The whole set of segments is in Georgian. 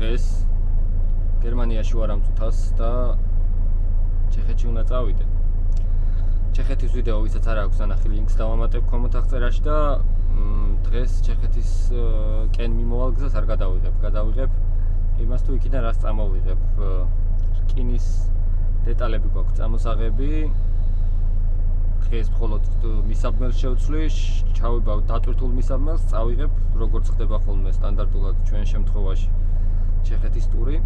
დღეს გერმანიაში ვარ ამ წუთას და ჩეხეთში უნდა წავიდე. ჩეხეთის ვიდეო ვისაც არ აქვს ნახილი ლინკს დავამატებ ქვემოთ აღწერაში და დღეს ჩეხეთის კენ მიმოვალ გზას არ გადავიღებ. გადავიღებ იმას თუ იქიდან რას წამოვიღებ. რკინის დეტალები გვაქვს წამოსაღები. დღეს მხოლოდ მისაბმელს შევცვლი, ჩავიბავ დატვირთულ მისაბმელს, წავიღებ როგორც ხდება ხოლმე სტანდარტულად ჩვენ შემთხვევაში ჩეხეთის ტური.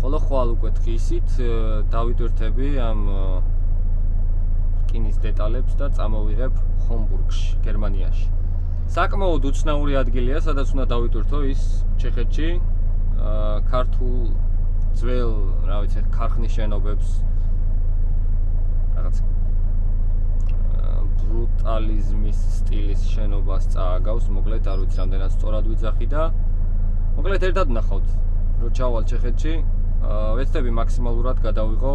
ხოლო ხვალ უკვე დღისით დავიტვირთები ამ რკინის დეტალებს და წამოვიღებ ჰომბურგში, გერმანიაში. საკმაოდ უცნაური ადგილია, სადაც უნდა დავიტვირთო ის ჩეხეთში. ქართულ ძველ, რა ვიცი, ქარხნის შენობებს რაღაც ბრუტალიზმის სტილის შენობას წააგავს, მოკლედ არ ვიცი რამდენად სწორად ვიძახი და მოკლედ ერთად ნახავთ, რომ ჩავალ ჩეხეთში, ვეცდები მაქსიმალურად გადავიღო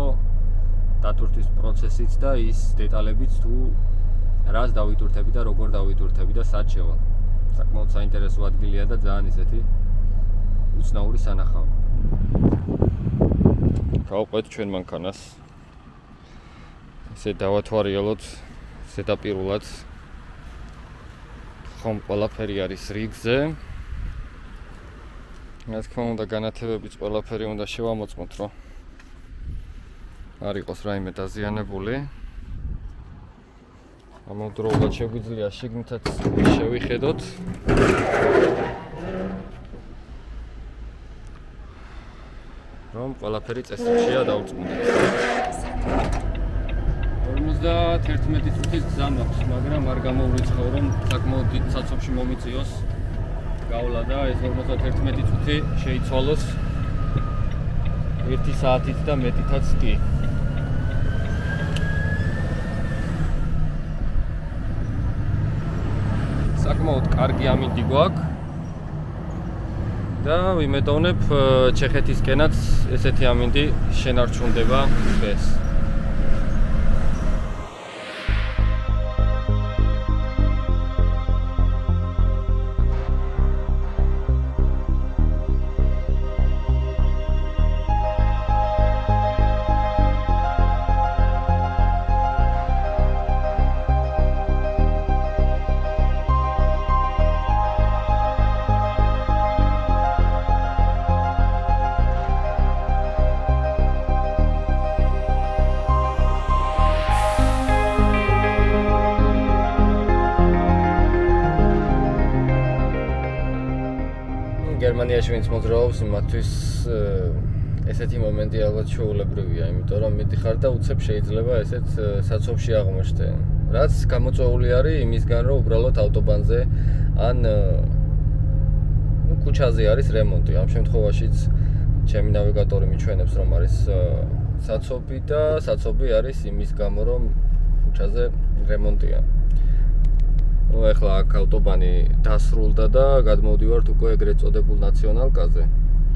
დატვირთვის პროცესიც და ის დეტალებიც თუ რას დავიტვირთები და როგორ დავიტვირთები და სად შევალ. საკმაოდ საინტერესო ადგილია და ძალიან ისეთი უცნაური სანახავი. გავყვეთ ჩვენ მანქანას. ესე დავათვალიეროთ ზედაპირულად ხომ ყველაფერი არის რიგზე. რა თქმა უნდა განათებებიც ყველაფერი უნდა შევამოწმოთ, რომ არ იყოს რაიმე დაზიანებული. ამავდროულად შეგვიძლია შიგნითაც შევიხედოთ. რომ ყველაფერი წესრიგშია დაუწმუნდეთ. 51 წუთის გზა მაქვს, მაგრამ არ გამოვრიცხავ, რომ საკმაოდ დიდ საცობში მომიწიოს გავლა და ეს 51 წუთი შეიცვალოს 1 საათით და მეტითაც კი. საკმაოდ კარგი ამინდი გვაქვს და ვიმედოვნებ ჩეხეთისკენაც ესეთი ამინდი შენარჩუნდება დღეს. გერმანიაში ვინც მოძრაობს, იმათვის ესეთი მომენტი ალბათ შეუულებრივია, იმიტომ რომ მიდიხარ და უცებ შეიძლება ესეთ საცობში აღმოჩნდე. რაც გამოწვეული არის იმისგან, რომ უბრალოდ ავტობანზე ან ქუჩაზე არის რემონტი. ამ შემთხვევაშიც ჩემი ნავიგატორი მიჩვენებს, რომ არის საცობი და საცობი არის იმის გამო, რომ ქუჩაზე რემონტია. ეხლა აქ ავტობანი დასრულდა და გადმოვდივართ უკვე ეგრეთ წოდებულ ნაციონალკაზე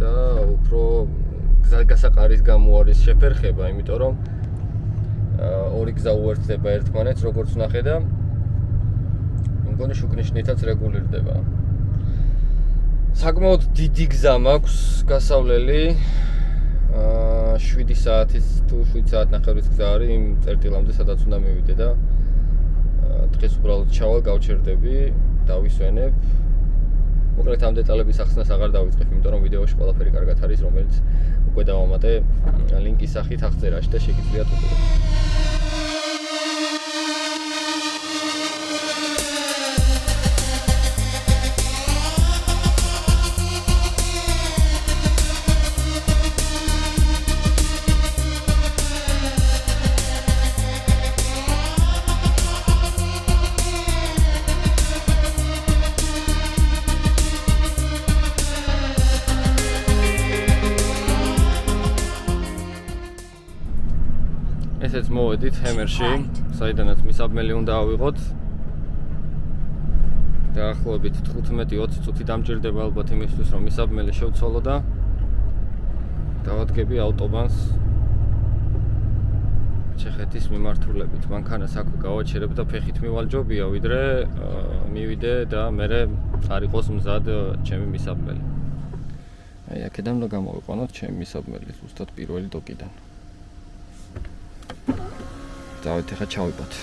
და უფრო გზაგასაყარის გამო არის შეფერხება, იმიტომ რომ ორი გზა უერთდება ერთმანეთს, როგორც ვნახე და მგონი შუქნიშნითაც რეგულირდება. საკმაოდ დიდი გზა მაქვს გასავლელი 7 საათის თუ 7 საათნახევრის გზა არის იმ წერტილამდე, სადაც უნდა მივიდე და დღეს უბრალოდ ჩავალ, გავჩერდები, დავისვენებ. მოკლედ ამ დეტალების ახსნას აღარ დავიწყებ, იმიტომ რომ ვიდეოში ყველაფერი კარგად არის, რომელიც უკვე დავამატე ლინკის სახით აღწერაში და შეგიძლიათ უყუროთ. ესეც მოვედით ჰემერში, საიდანაც მისაბმელი უნდა ავიღოთ. დაახლოებით 15-20 წუთი დამჭირდება ალბათ იმისთვის, რომ მისაბმელი შევცვალო და დავადგები ავტობანს ჩეხეთის მიმართულებით. მანქანას აქ გავაჩერებ და ფეხით მივალჯობია, ვიდრე მივიდე და მერე არ იყოს მზად ჩემი მისაბმელი. აი, აქედან უნდა გამოვიყვანოთ ჩემი მისაბმელი ზუსტად პირველი დოკიდან. დავით, ახლა ჩავიბათ.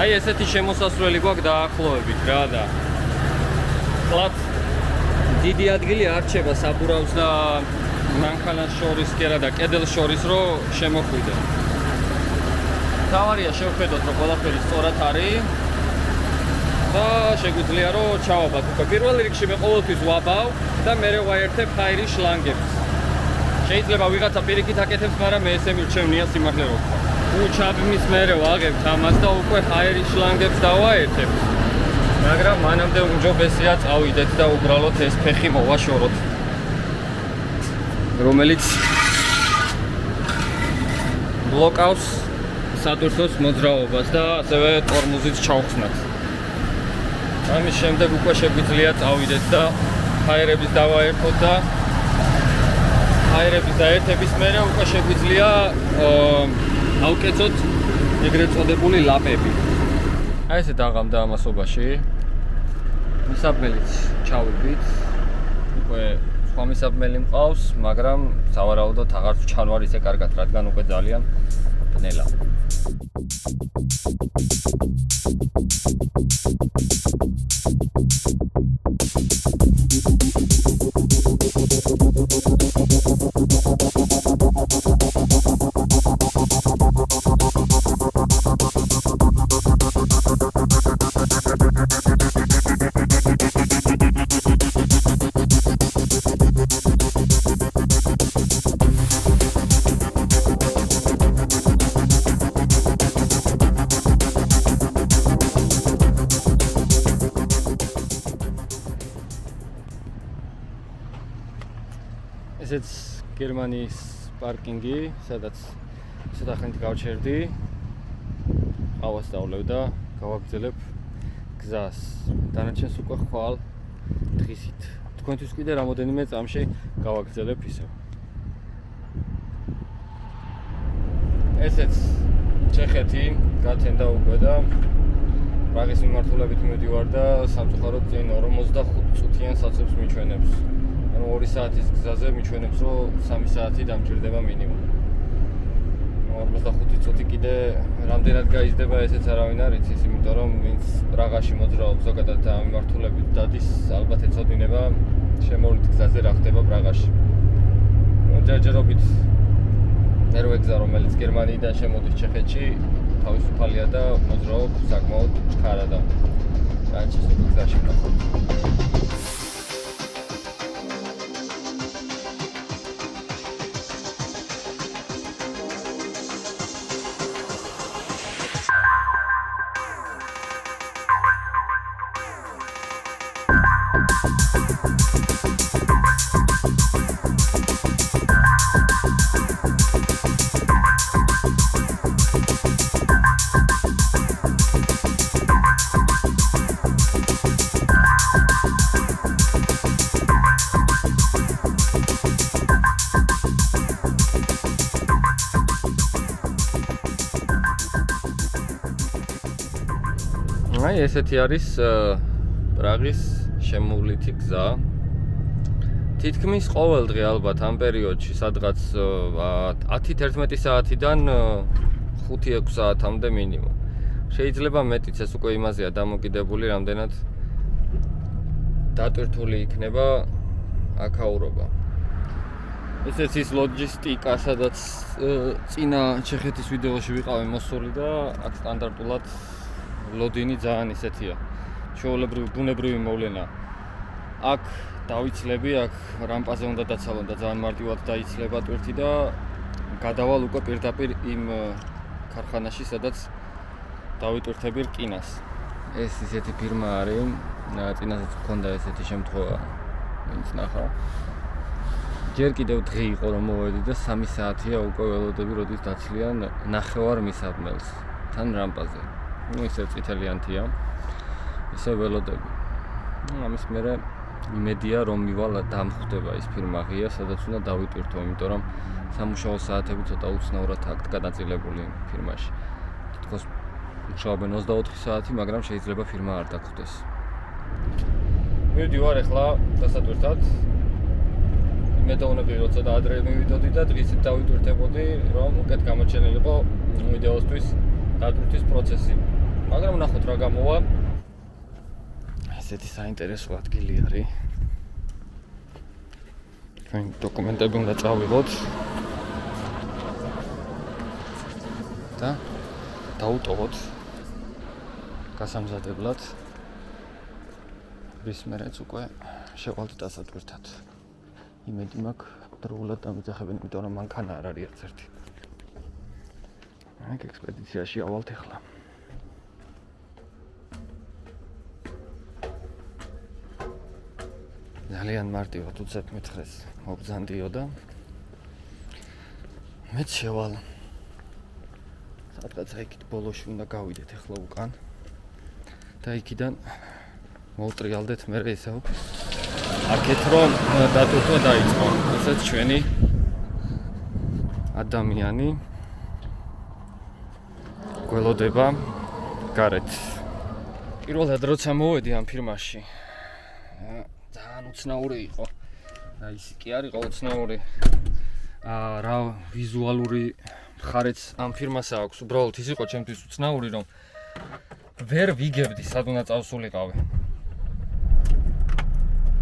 აი, ესეთი შემოსასვლელი გვაქვს დაახლოებით რა და კლაც დიდი ადგილი არ რჩება საბურავს და მანქანას შორის კი არა და კედელს შორის რო შემოხვიდე. თავარია შევხედოთ რომ ყველაფერი სწორად არის და შეგვიძლია რომ ჩავაბათ. უკვე პირველ რიგში მე ყოველთვის ვაბავ და მერე ვაერთებ ჰაერის შლანგებს. შეიძლება ვიღაცა პირიქით აკეთებს, მაგრამ მე ესე მირჩევნია სიმართლე რო ვთქვა. ჩაბმის მერე ვაღებთ ამას და უკვე ჰაერის შლანგებს დავაერთებ. მაგრამ მანამდე უმჯობესია წავიდეთ და უბრალოდ ეს ფეხი მოვაშოროთ. რომელიც ბლოკავს სატვირთოს მოძრაობას და ასევე ტორმოზიც ჩავხსნათ. ამის შემდეგ უკვე შეგვიძლია წავიდეთ და ჰაერების დავაერთოთ და ჰაერების დაერთების მერე უკვე შეგვიძლია ავკეცოთ ეგრეთ წოდებული ლაპები. აი ესე დაღამდა ამასობაში. მისაბმელიც ჩავიბით. უკვე სხვა მისაბმელი მყავს, მაგრამ სავარაუდოდ აღარ ჩანვარ ისე კარგად, რადგან უკვე ძალიან ბნელა. ესეც გერმანიის პარკინგი, სადაც ცოტა ხნით გავჩერდი. ყავას დავლევ და გავაგრძელებ გზას. დანარჩენს უკვე ხვალ დღისით. თქვენთვის კიდე რამოდენიმე წამში გავაგრძელებ ისევ. ესეც ჩეხეთი გათენდა უკვე და პრაღის მიმართულებით მივდივარ და სამწუხაროდ წინ 45 წუთიან საცობს მიჩვენებს. 2 საათის გზაზე მიჩვენებს რომ 3 საათი დამჭირდება მინიმუმ. 45 წუთი კიდე რამდენად გაიზრდება ესეც არავინ არ იცის, იმიტომ რომ ვინც პრაღაში მოძრაობს ზოგადად ამ მიმართულებით დადის, ალბათ ეცოდინება შემოვლით გზაზე რა ხდება პრაღაში. ჯერჯერობით მერვე გზა რომელიც გერმანიიდან შემოდის ჩეხეთში თავისუფალია და მოძრაობს საკმაოდ ჩქარა და რაჩის გზაში ვნახოთ. აი ესეთი არის პრაღის შემოვლითი გზა. თითქმის ყოველ დღე ალბათ ამ პერიოდში სადღაც 10-11 საათიდან 5-6 საათამდე მინიმუმ. შეიძლება მეტიც, ეს უკვე იმაზეა დამოკიდებული, რამდენად დატვირთული იქნება აქაურობა. ესეც ის ლოჯისტიკა, სადაც წინა ჩეხეთის ვიდეოში ვიყავი მოსული და აქ სტანდარტულად ლოდინი ძალიან ისეთია. ჩვეულებრივი ბუნებრივი მოვლენა. აქ დავიცლები, აქ რამპაზე უნდა დაცალონ და ძალიან მარტივად დაიცლება ტვირთი და გადავალ უკვე პირდაპირ იმ ქარხანაში, სადაც დავიტვირთები რკინას. ეს ისეთი ფირმა არის, წინასაც მქონდა ესეთი შემთხვევა, ვინც ნახა. ჯერ კიდევ დღე იყო რომ მოვედი და 3 საათია უკვე ველოდები, როდის დაცლიან 9 მისაბმელს თან რამპაზე. ისე წითელიანთია, ისე ველოდები. ამის მერე იმედია რომ მივალ და ამხვდება ის ფირმა ღია, სადაც უნდა დავიტვირთო, იმიტომ რომ სამუშაო საათები ცოტა უცნაურად აქვთ განაწილებული ფირმაში. თითქოს მუშაობენ 24 საათი, მაგრამ შეიძლება ფირმა არ დაგხვდეს. მივდივარ ახლა დასატვირთად. მედოვნები როცა და ადრე მივიდოდი და დღისით დავიტვირთებოდი, რომ უკეთ გამოჩენილიყო ვიდეოსთვის დატვირთვის პროცესი. მაგრამ ნახოთ რა გამოვა. ესეთი საინტერესო ადგილი არის. ჩვენ დოკუმენტები უნდა წავიღოთ. და დაუტოვოთ გასამზადებლად. რის მერეც უკვე შევალთ დასატვირთად. იმედი მაქვს დროულად დამიძახებენ, იმიტომ რომ მანქანა არ არის არც ერთი. აქ ექსპედიციაში ავალთ ახლა. ძალიან მარტივად უცებ მითხრეს მობრძანდიო და მეც შევალ. სადღაცა იქით ბოლოში უნდა გავიდეთ ახლა უკან და იქიდან მოვტრიალდეთ მერე ისევ აქეთ რომ დატვირთვა დაიწყო. ესეც ჩვენი ადამიანი გველოდება გარეთ. პირველად როცა მოვედი ამ ფირმაში ძალიან უცნაური იყო. და ის კი არის უცნაური. რა ვიზუალური მხარეც ამ ფირმას აქვს. უბრალოდ ის იყო ჩემთვის უცნაური, რომ ვერ ვიგებდი სად უნდა წავსულიყავი.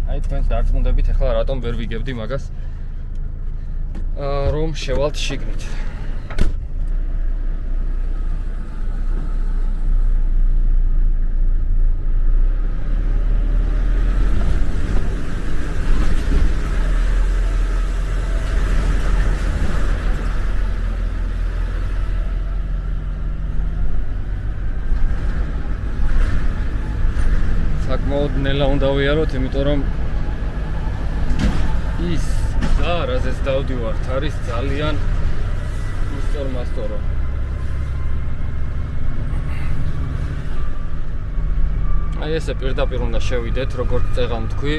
აი თქვენს დარწმუნდებით ახლა რატომ ვერ ვიგებდი მაგას, რომ შევალთ შიგნით. საკმაოდ ნელა უნდა ვიაროთ, იმიტომ რომ ის და რაზეც დავდივართ არის ძალიან უსწორმასწორო. აი ესე პირდაპირ უნდა შევიდეთ, როგორც წეღან თქვი.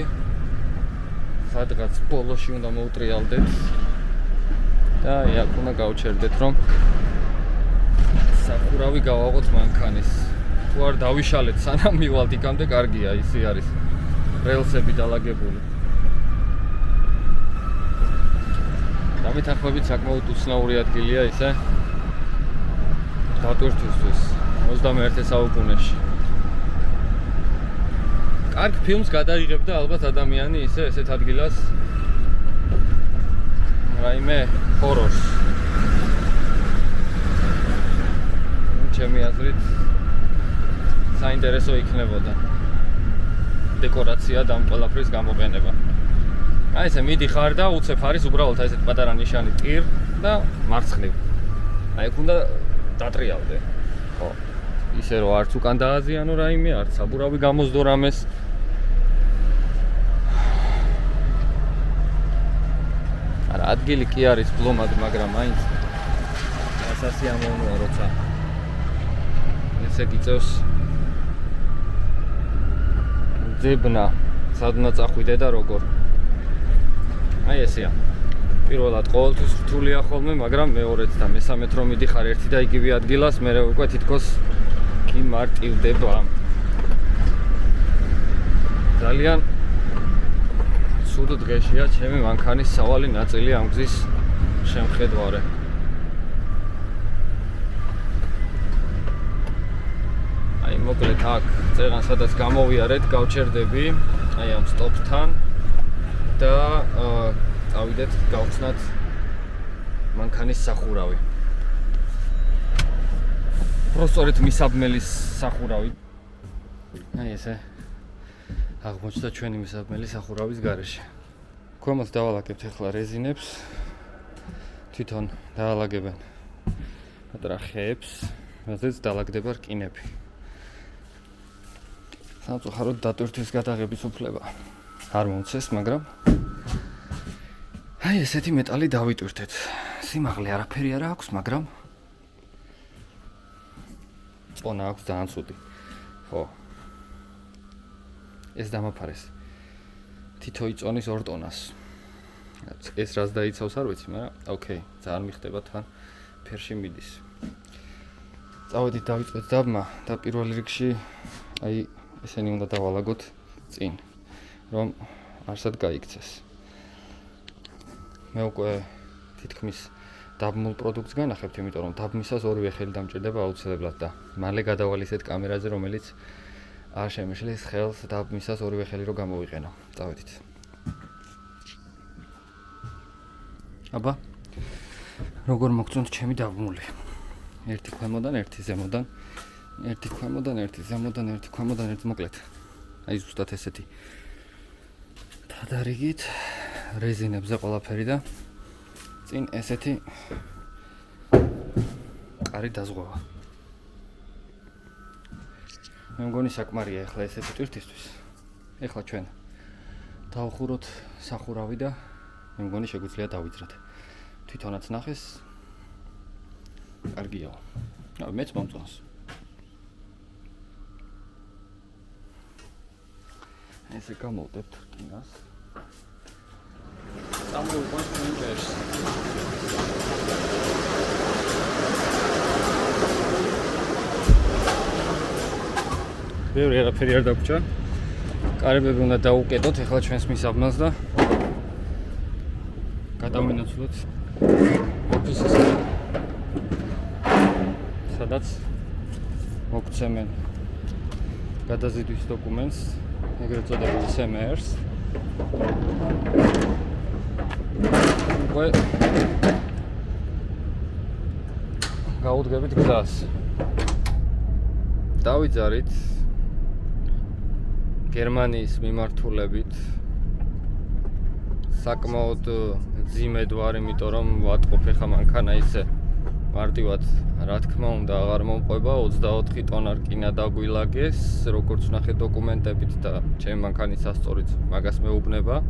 სადღაც ბოლოში უნდა მოვტრიალდეთ და აქ უნდა გავჩერდეთ, რომ სახურავი გავაღოთ მანქანის. თუ არ დავიშალეთ სანამ მივალთ იქამდე კარგია, ისი არის რელსები დალაგებული. დამეთანხმებით საკმაოდ უცნაური ადგილია ისე დატვირთვისთვის 21 საუკუნეში. კარგ ფილმს გადაიღებდა ალბათ ადამიანი ისე ესეთ ადგილას რაიმე ჰორორს. ჩემი აზრით საინტერესო იქნებოდა დეკორაცია და ამ ყველაფრის გამოყენება. აი ესე მიდიხარ და უცებ არის უბრალოდ ესეთ პატარა ნიშანი ტირ და მარცხნივ. აი აქ უნდა დატრიალდე. ხო. ისე რომ არც უკან დააზიანო რაიმე, არც საბურავი გამოსდო რამეს. არა, ადგილი კი არის ბლომად, მაგრამ მაინც სასიამოვნოა როცა ესე გიწევს ძებნა, სად უნდა წახვიდე და როგორ. აი ესეა. პირველად ყოველთვის რთულია ხოლმე, მაგრამ მეორეც და მესამედ რომ მიდიხარ ერთი და იგივე ადგილას, მე უკვე თითქოს გიმარტივდება. ძალიან ცუდ დღეშია ჩემი მანქანის სავალი ნაწილი ამ გზის შემხედვარე. აი მოკლედ აქ წეღან სადაც გამოვიარეთ, გავჩერდები აი ამ სტოპთან და წავიდეთ გავხსნათ მანქანის სახურავი. პროსტორით მისაბმელის სახურავი. აი ესე აღმოჩნდა ჩვენი მისაბმელი სახურავის გარეშე. ქვემოთ დავალაგებთ ახლა რეზინებს. თვითონ დაალაგებენ პატარა ხეებს, რაზეც დაალაგდება რკინები. სამწუხაროდ დატვირთვის გადაღების უფლება არ მომცეს, მაგრამ აი ესეთი მეტალი დავიტვირთეთ. სიმაღლე არაფერი არ აქვს, მაგრამ წონა აქვს ძალიან ცუდი. ხო. ეს დამაფარეს. თითო იწონის 2 ტონას. ეს რას დაიცავს არ ვიცი, მაგრამ ოკეი, ძალიან მიხდება თან ფერში მიდის. წავედით დავიწყეთ დაბმა და პირველ რიგში აი ესენი უნდა დავალაგოთ წინ, რომ არსად გაიქცეს. მე უკვე თითქმის დაბმულ პროდუქტს განახებთ, იმიტომ რომ დაბმისას ორივე ხელი დამჭირდება აუცილებლად და მალე გადავალ ისეთ კამერაზე, რომელიც არ შემეშლის ხელს დაბმისას ორივე ხელი რო გამოვიყენო. წავედით. აბა, როგორ მოგწონთ ჩემი დაბმული? ერთი ქვემოდან, ერთი ზემოდან, ერთი ქვემოდან, ერთი ზემოდან, ერთი ქვემოდან, ერთი მოკლედ. აი ზუსტად ესეთი. თადარიგით რეზინებზე ყველაფერი და წინ ესეთი კარი დაზღვევა. მე მგონი საკმარია ახლა ესეთი ტვირთისთვის. ახლა ჩვენ დავხუროთ სახურავი და მე მგონი შეგვიძლია დავიძრათ. თვითონაც ნახეს. კარგია. მეც მომწონს. ესე გამოვდებთ რკინას. Samouqos მინტერს. ბევრი არაფერი არ დაგვრჩა. კარებები უნდა დაუკეტოთ ახლა ჩვენს მისაბმელს და გადავინაცვლოთ ოფისის სადაც მოგცემენ გადაზიდვის დოკუმენტს, ეგრეთ წოდებულ CMR-ს. გაუდგებით გზას. დავიძარით გერმანიის მიმართულებით. საკმაოდ ძიმედ ვარ, იმიტომ რომ ვატყობ ახლა მანქანა ისე მარტივად, რა თქმა უნდა, აღარ მომყვება 24 ტონა რკინა დაგვილაგეს, როგორც ვნახე დოკუმენტებით და ჩემი მანქანის სასწორიც მაგას მეუბნება.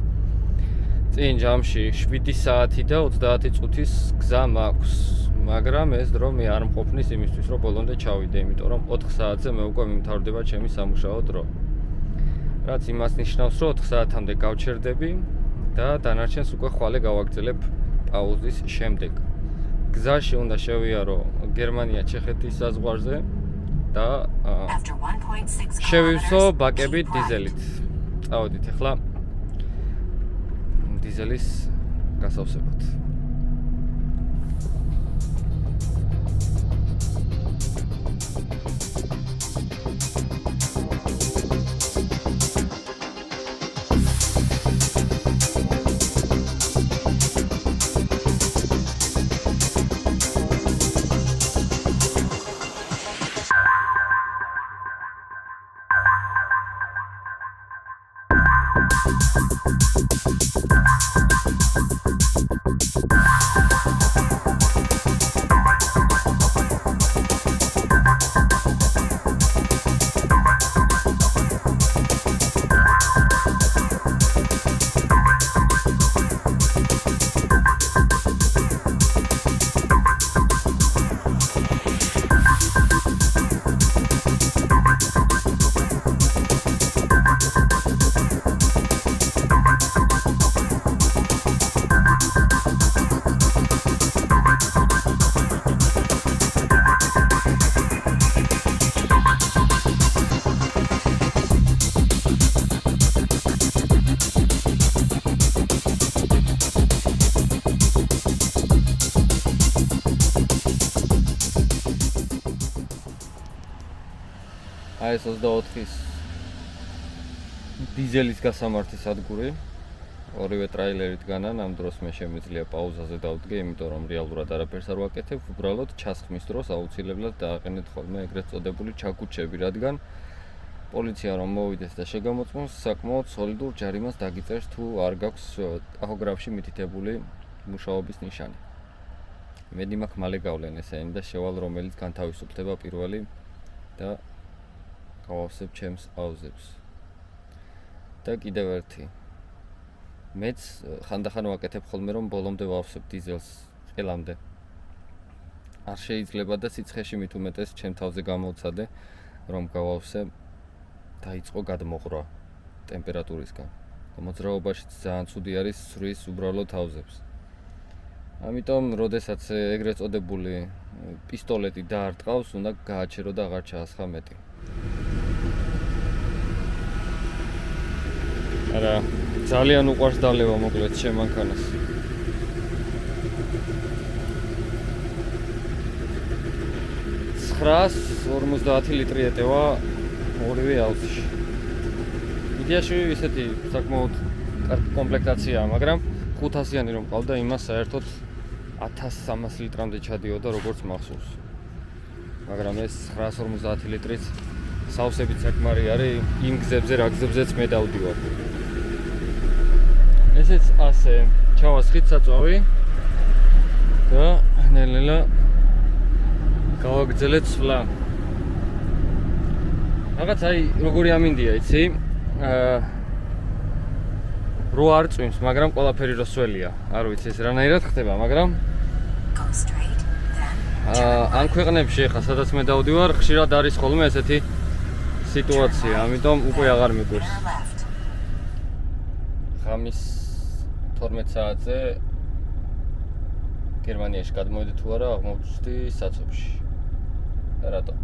წინ ჯამში 7 საათი და 30 წუთის გზა მაქვს, მაგრამ ეს დრო მე არ მყოფნის იმისთვის, რომ ბოლომდე ჩავიდე, იმიტომ რომ 4 საათზე მე უკვე მიმთავრდება ჩემი სამუშაო დრო. რაც იმას ნიშნავს, რომ 4 საათამდე გავჩერდები და დანარჩენს უკვე ხვალე გავაგრძელებ პაუზის შემდეგ. გზაში უნდა შევიარო გერმანია-ჩეხეთის საზღვარზე და შევივსო ბაკები დიზელით. წავედით ახლა დიზელის გასავსებად. ეს 24-ის დიზელის გასამართის სადგური. ორივე ტრაილერით განან ამ დროს მე შემიძლია პაუზაზე დავდგე, იმიტომ რომ რეალურად არაფერს არ ვაკეთებ, უბრალოდ ჩასხმის დროს აუცილებლად დააყენეთ ხოლმე ეგრეთ წოდებული ჩაკუჩები, რადგან პოლიცია რომ მოვიდეს და შეგამოწმოს, საკმაოდ სოლიდურ ჯარიმას დაგიწერს თუ არ გაქვს ტახოგრაფში მითითებული მუშაობის ნიშანი. მედი მაქვს მალე გავლენ ესენი და შევალ რომელიც განთავისუფლდება პირველი და გავავსებ ჩემს აუზებს. და კიდევ ერთი. მეც ხანდახან ვაკეთებ ხოლმე რომ ბოლომდე ვავსებ დიზელს წელამდე. არ შეიძლება და სიცხეში მით უმეტეს ჩემ თავზე გამოვცადე რომ გავავსე დაიწყო გადმოღრა ტემპერატურისგან. მოძრაობაში ძალიან ცუდი არის სვრის უბრალოდ აუზებს. ამიტომ როდესაც ეგრეთ წოდებული პისტოლეტი დაარტყავს, უნდა გააჩერო და აღარ ჩაასხა მეტი. არა, ძალიან უყვარს დალევა მოკლედ ჩემ მანქანას. 950 ლიტრი ეტევა ორივე აუზში. იდეაში ისეთი საკმაოდ კარგი კომპლექტაციაა, მაგრამ 500-იანი რომ ყავდა, იმას საერთოდ 1300 ლიტრამდე ჩადიოდა როგორც მახსოვს. მაგრამ ეს 950 ლიტრიც სავსებით საკმარი არის იმ გზებზე, რა გზებზეც მე დავდივარ. ესეც ასე ჩავასხით საწვავი და ნელ-ნელა გავაგრძელეთ სვლა. რაღაც აი როგორი ამინდია, იცი? რო არ წვიმს, მაგრამ ყველაფერი რო სველია. არ ვიცი ეს რანაირად ხდება, მაგრამ ამ ქვეყნებში ხა სადაც მე დავდივარ, ხშირად არის ხოლმე ესეთი სიტუაცია, ამიტომ უკვე აღარ მიგვირს. ხამის 12 საათზე გერმანიაში გადმოვედი თუ არა, აღმოვჩნდი საცობში. და რატო?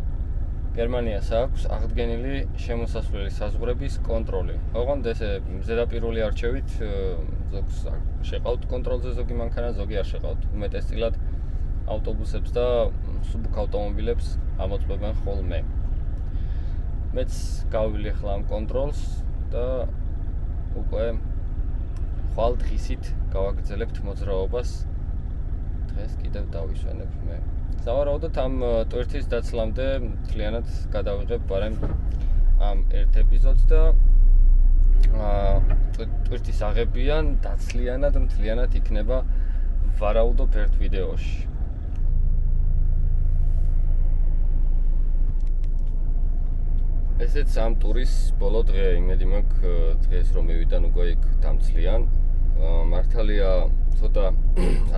გერმანიას აქვს აღდგენილი შემოსასვლელი საზღვრების კონტროლი. ოღონდ ესე ზედაპირული არჩევით ზოგს შეყავთ კონტროლზე, ზოგი მანქანა, ზოგი არ შეყავთ. უმეტესწილად ავტობუსებს და სუბუქ ავტომობილებს ამოწმებენ ხოლმე. მეც გავივli ახლა ამ კონტროლს და უკვე ხვალ დღისით გავაგრძელებთ მოძრაობას. დღეს კიდევ დავისვენებ მე. სავარაუდოდ ამ ტვირთის დაცლამდე მთლიანად გადავიღებ ბარემ ამ ერთ ეპიზოდს და ტვირთის აღებიან დაცლიანად მთლიანად იქნება ვარაუდობ ერთ ვიდეოში. ესეც ამ ტურის ბოლო დღე, იმედი მაქვს დღეს რომ მივიდან უკვე იქ დამცლიან. მართალია ცოტა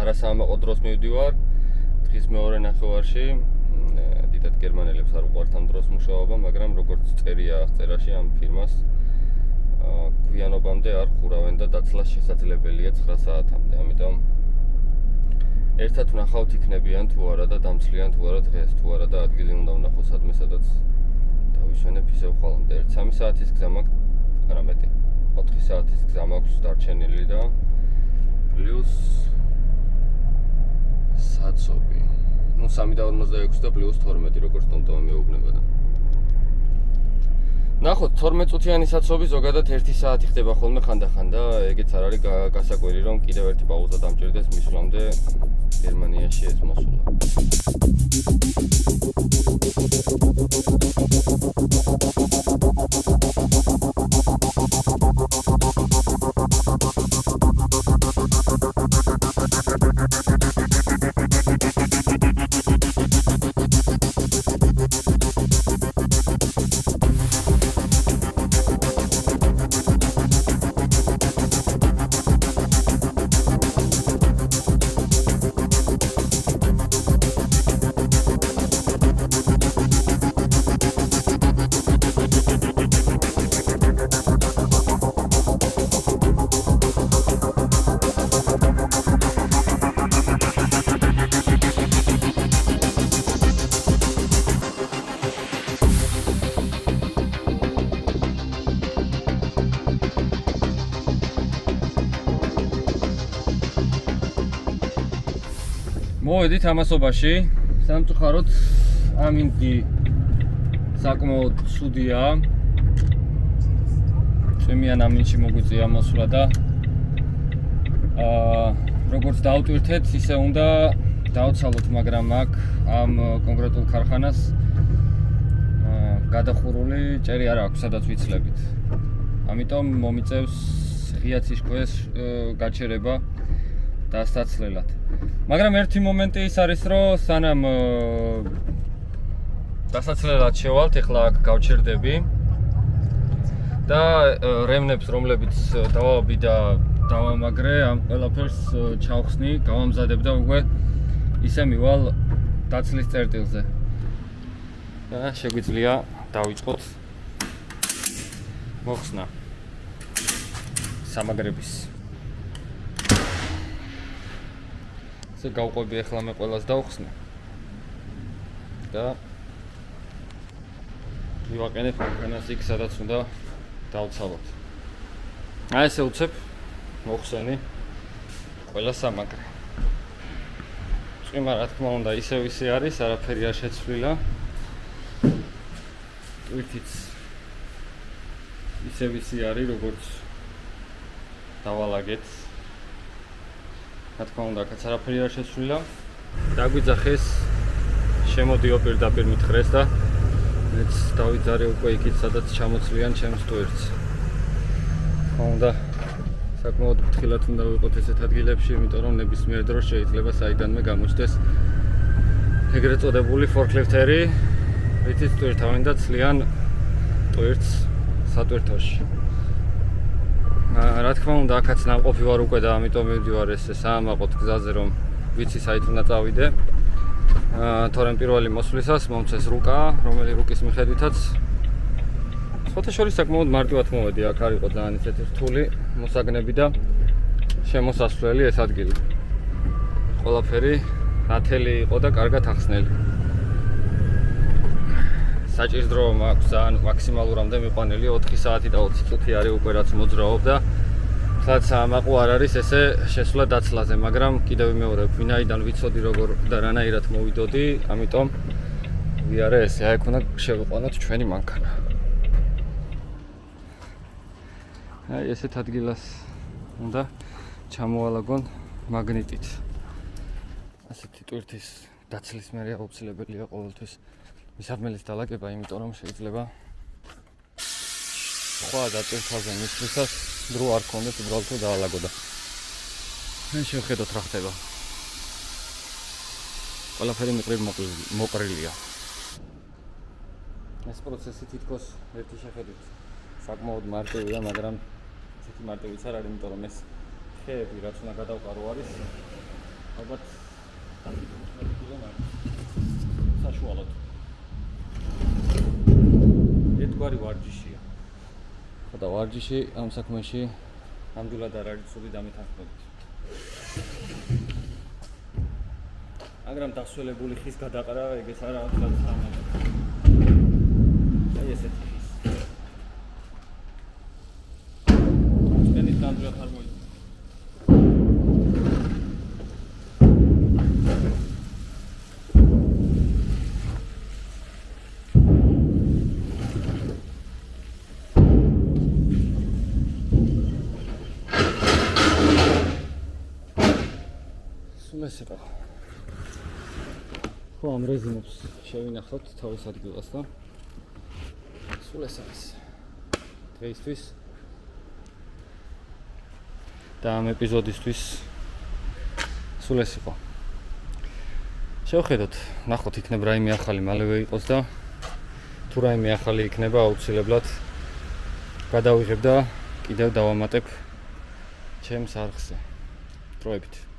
არასაამაყო დროს მივდივარ. დღის მეორე ნახევარში დიდად გერმანელებს არ უყვართ ამ დროს მუშაობა, მაგრამ როგორც წერია აღწერაში ამ ფირმას გვიანობამდე არ ხურავენ და დაცლა შესაძლებელია 9 საათამდე. ამიტომ ერთად ვნახავთ იქნებიან თუ არა და დამცლიან თუ არა დღეს, თუ არა და ადგილი უნდა ვნახო სადმე, სადაც დავისვენებ ისევ ხვალამდე. 1-3 საათის გზა მაქვს, არა მეტი, 4 საათის გზა მაქვს დარჩენილი და პლუს საცობი. ნუ 3:46 და პლუს 12 როგორც ტომტომი მეუბნება და ნახოთ 12 წუთიანი საცობი ზოგადად 1 საათი ხდება ხოლმე ხანდახან და ეგეც არ არის გასაკვირი რომ კიდევ ერთი პაუზა დამჭირდეს მისვლამდე გერმანიაში ეს მოსულა. მოვედით ამასობაში, სამწუხაროდ ამინდი საკმაოდ ცუდია. წვიმიან ამინში მოგვიწია მოსვლა და როგორც დავტვირთეთ, ისე უნდა დავცალოთ, მაგრამ აქ ამ კონკრეტულ ქარხანას გადახურული ჭერი არ აქვს, სადაც ვიცლებით. ამიტომ მომიწევს ღია ცისკრის გაჩერება დასაცლელად. მაგრამ ერთი მომენტი ის არის, რომ სანამ დასაცლელად შევალთ, ეხლა აქ გავჩერდები და რემნებს, რომლებიც დავავაბი და დავამაგრე, ამ ყველაფერს ჩავხსნი, გავამზადებ და უკვე ისე მივალ დაცლის წერტილზე. და შეგვიძლია დავიწყოთ მოხსნა სამაგრების. გავყვები ახლა მე ყველას დავხსნე და ვივაყენებ მანქანას იქ, სადაც უნდა დავცალოთ. აი ესე უცებ მოხსენი ყველა სამაგრე. წვიმა რა თქმა უნდა ისევ ისე არის, არაფერი არ შეცვლილა. ტვირთიც ისე ვიცი არის, როგორც დავალაგეთ. რა თქმა უნდა, კაც არაფერი არ შეცვლილა. დაგვიძახეს, შემოდიო პირდაპირ მითხრეს და მეც დავიძარე უკვე იქით, სადაც ჩამოცლიან ჩემს ტვირთს. თქმა უნდა, საკმაოდ ფრთხილად უნდა ვიყოთ ესეთ ადგილებში, იმიტომ რომ ნებისმიერ დროს შეიძლება საიდანვე გამოჩნდეს ეგრეთ წოდებული ფორკლიფტერი, რითიც ტვირთავენ და ცლიან ტვირთს სატვირთოში. რა თქმა უნდა, აქაც ნამყოფი ვარ უკვე და ამიტომ მივდივარ ეს საამაყოდ გზაზე, რომ ვიცი საით უნდა წავიდე. თორემ პირველი მოსვლისას მომწეს რუკა, რომელი რუკის მიხედვითაც სხვათა შორის საკმაოდ მარტივად მოვედი. აქ არ იყო ძალიან ისეთი რთული მოსაგნები და შემოსასვლელი ეს ადგილი. ყველაფერი ნათელი იყო და კარგად ახსნელი. საჭირის დრო მაქვს ძალიან მაქსიმალურამდე მიყვანილი 4 საათი და 20 წუთი არის უკვე რაც მოძრაობ და სადაც საამაყო არ არის ესე შესვლა დაცლაზე, მაგრამ კიდევ ვიმეორებ, ვინაიდან ვიცოდი როგორ და რანაირად მოვიდოდი, ამიტომ ვიარე ესე, აი იქ უნდა შევიყვანოთ ჩვენი მანქანა. აი ესეთ ადგილას უნდა ჩამოვალაგონ მაგნიტით. ასეთი ტვირთის დაცლის მერე აუცილებელია ყოველთვის მისაბმელის დალაგება, იმიტომ რომ შეიძლება სხვა დატვირთვაზე მისვლისას დრო არ ქონდეს უბრალოდ დაალაგო და შევხედოთ რა ხდება. ყველაფერი მიყრიბ მოყრილია. ეს პროცესი თითქოს ერთი შეხედვით საკმაოდ მარტივია, მაგრამ ისეთი მარტივიც არ არის, იმიტომ რომ ეს ხეები რაც უნდა გადავყარო არის ალბათ საშუალოდ. ერთგვარი ვარჯიშია. და ვარჯიში ამ საქმეში ნამდვილად არ არის ცუდი დამეთანხმებით. მაგრამ დასველებული ხის გადაყრა ეგეც არა რაღაც სამადა. აი ესეთი ხის. ჩვენი ნამდვილად არ მოიწევს. ეს იყო. ხო, ამ რეზინებს შევინახოთ თავის ადგილას და სულ ეს არის. დღეისთვის და ამ ეპიზოდისთვის სულ ეს იყო. შევხედოთ, ნახოთ იქნება რაიმე ახალი მალევე იყოს და თუ რაიმე ახალი იქნება აუცილებლად გადავიღებ და კიდევ დავამატებ ჩემს არხზე. დროებით.